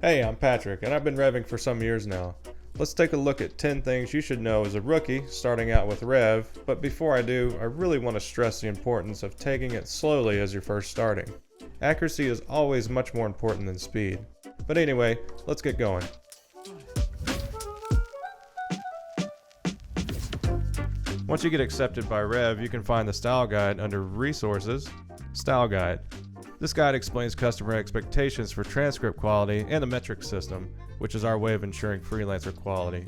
Hey, I'm Patrick, and I've been revving for some years now. Let's take a look at 10 things you should know as a rookie starting out with Rev, but before I do, I really want to stress the importance of taking it slowly as you're first starting. Accuracy is always much more important than speed. But anyway, let's get going. Once you get accepted by Rev, you can find the Style Guide under Resources, Style Guide. This guide explains customer expectations for transcript quality and the metric system, which is our way of ensuring freelancer quality.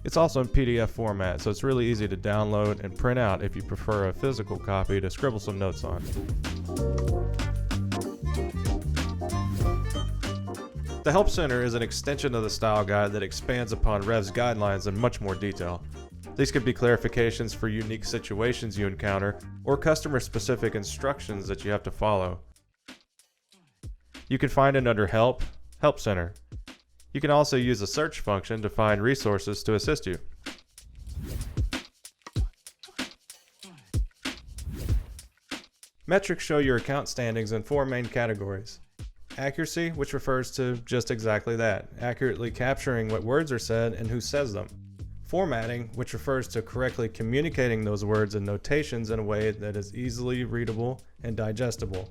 It's also in PDF format, so it's really easy to download and print out if you prefer a physical copy to scribble some notes on. The Help Center is an extension of the Style Guide that expands upon Rev's guidelines in much more detail. These could be clarifications for unique situations you encounter or customer-specific instructions that you have to follow. You can find it under Help Center. You can also use the search function to find resources to assist you. Metrics show your account standings in 4 main categories. Accuracy, which refers to just exactly that, accurately capturing what words are said and who says them. Formatting, which refers to correctly communicating those words and notations in a way that is easily readable and digestible.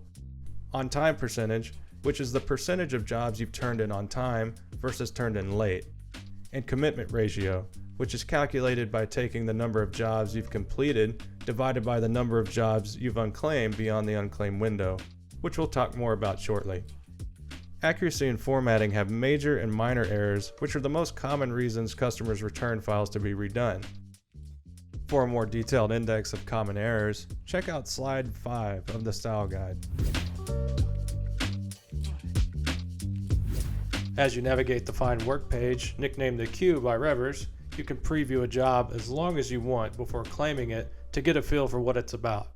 On-time percentage, which is the percentage of jobs you've turned in on time versus turned in late. And commitment ratio, which is calculated by taking the number of jobs you've completed divided by the number of jobs you've unclaimed beyond the unclaimed window, which we'll talk more about shortly. Accuracy and formatting have major and minor errors, which are the most common reasons customers return files to be redone. For a more detailed index of common errors, check out slide 5 of the Style Guide. As you navigate the Find Work page, nicknamed the Queue by Revvers, you can preview a job as long as you want before claiming it to get a feel for what it's about.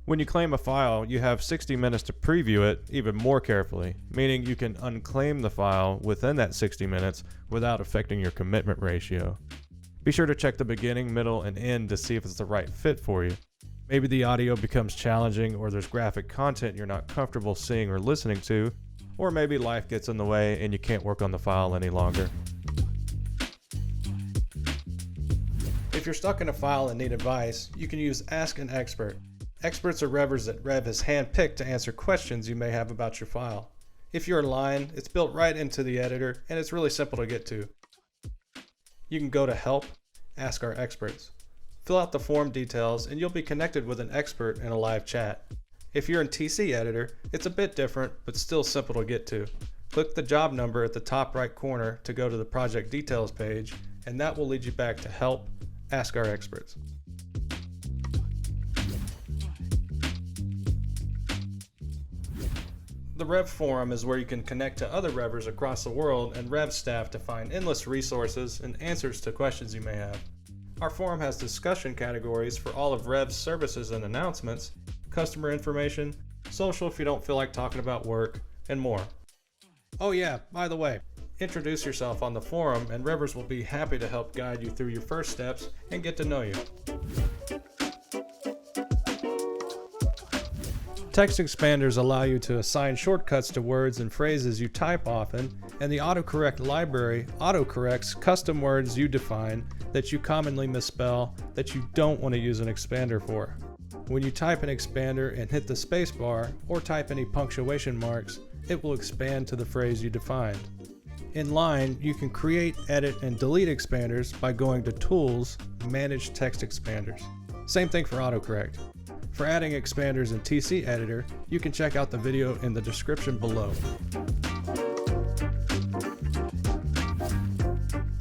When you claim a file, you have 60 minutes to preview it even more carefully, meaning you can unclaim the file within that 60 minutes without affecting your commitment ratio. Be sure to check the beginning, middle, and end to see if it's the right fit for you. Maybe the audio becomes challenging, or there's graphic content you're not comfortable seeing or listening to, or maybe life gets in the way and you can't work on the file any longer. If you're stuck in a file and need advice, you can use Ask an Expert. Experts are Revvers that Rev has handpicked to answer questions you may have about your file. If you're in line, it's built right into the editor and it's really simple to get to. You can go to Help, Ask Our Experts. Fill out the form details and you'll be connected with an expert in a live chat. If you're in TC Editor, it's a bit different, but still simple to get to. Click the job number at the top right corner to go to the project details page, and that will lead you back to Help, Ask Our Experts. The Rev Forum is where you can connect to other Revvers across the world and Rev staff to find endless resources and answers to questions you may have. Our forum has discussion categories for all of Rev's services and announcements, customer information, social if you don't feel like talking about work, and more. Oh yeah, by the way, introduce yourself on the forum and Revvers will be happy to help guide you through your first steps and get to know you. Text expanders allow you to assign shortcuts to words and phrases you type often, and the autocorrect library autocorrects custom words you define that you commonly misspell that you don't want to use an expander for. When you type an expander and hit the spacebar or type any punctuation marks, it will expand to the phrase you defined. In line, you can create, edit, and delete expanders by going to Tools, Manage Text Expanders. Same thing for autocorrect. For adding expanders in TC Editor, you can check out the video in the description below.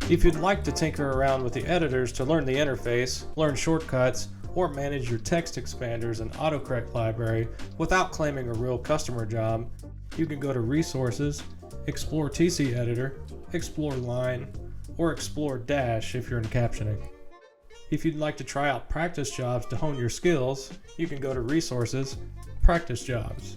If you'd like to tinker around with the editors to learn the interface, learn shortcuts, or manage your text expanders and autocorrect library without claiming a real customer job, you can go to Resources, explore TC Editor, explore Line, or explore Dash if you're in captioning. If you'd like to try out practice jobs to hone your skills, you can go to Resources, Practice Jobs.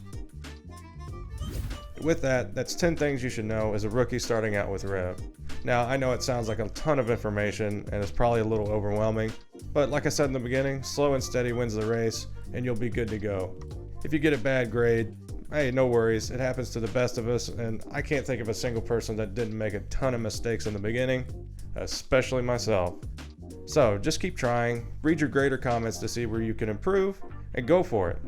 With that, that's 10 things you should know as a rookie starting out with Rev. Now, I know it sounds like a ton of information and it's probably a little overwhelming, but like I said in the beginning, slow and steady wins the race and you'll be good to go. If you get a bad grade, Hey, no worries, it happens to the best of us, and I can't think of a single person that didn't make a ton of mistakes in the beginning, especially myself. So just keep trying, read your grader comments to see where you can improve, and go for it.